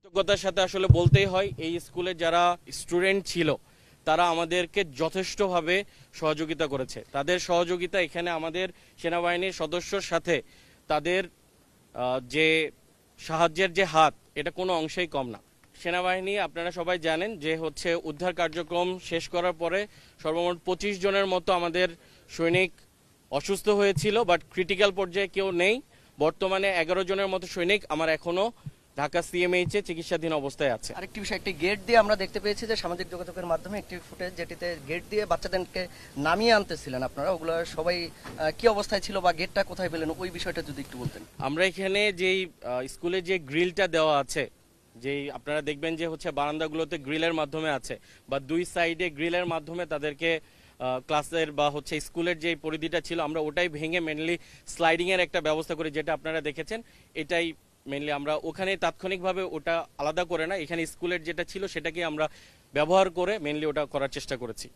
কৃতজ্ঞতার সাথে আসলে বলতেই হয় এই স্কুলে যারা স্টুডেন্ট ছিল তারা আমাদেরকে যথেষ্টভাবে সহযোগিতা করেছে। তাদের সহযোগিতা এখানে আমাদের সেনাবাহিনীর সদস্যর সাথে তাদের যে সাহায্যের যে হাত, এটা কোনো অংশেই কম না। সেনাবাহিনী আপনারা সবাই জানেন যে হচ্ছে উদ্ধার কার্যক্রম শেষ করার পরে সর্বমোট 25 জনের মতো আমাদের সৈনিক অসুস্থ হয়েছিল, বাট ক্রিটিক্যাল পর্যায়ে কেউ নেই। বর্তমানে 11 জনের মতো সৈনিক আমার এখনো ঢাকা সিএমএইচে চিকিৎসাধীন অবস্থায় আছে। আরেকটি বিষয়, একটি গেট দিয়ে আমরা দেখতে পেয়েছি যে সামাজিক যোগাযোগের মাধ্যমে একটি ফুটেজ, যেটিতে গেট দিয়ে বাচ্চাদেরকে নামিয়ে আনতেছিলেন আপনারা, ওগুলো সবাই কি অবস্থায় ছিল বা গেটটা কোথায় পেলেন, ওই বিষয়টা যদি একটু বলতেন। আমরা এখানে যেই স্কুলে যে গ্রিলটা দেওয়া আছে, যেই আপনারা দেখবেন যে হচ্ছে বারান্দাগুলোতে গ্রিলের মাধ্যমে আছে বা দুই সাইডে গ্রিলের মাধ্যমে তাদেরকে ক্লাসের বা হচ্ছে স্কুলের যে পরিধিটা ছিল আমরা ওটাই ভেঙে মেনলি স্লাইডিং এর একটা ব্যবস্থা করি, যেটা আপনারা দেখেছেন। এটাই মেনলি আমরা ওখানে তাৎক্ষণিকভাবে ওটা আলাদা করে না, এখানে স্কুলের যেটা ছিল সেটাকে আমরা ব্যবহার করে মেনলি ওটা করার চেষ্টা করেছি।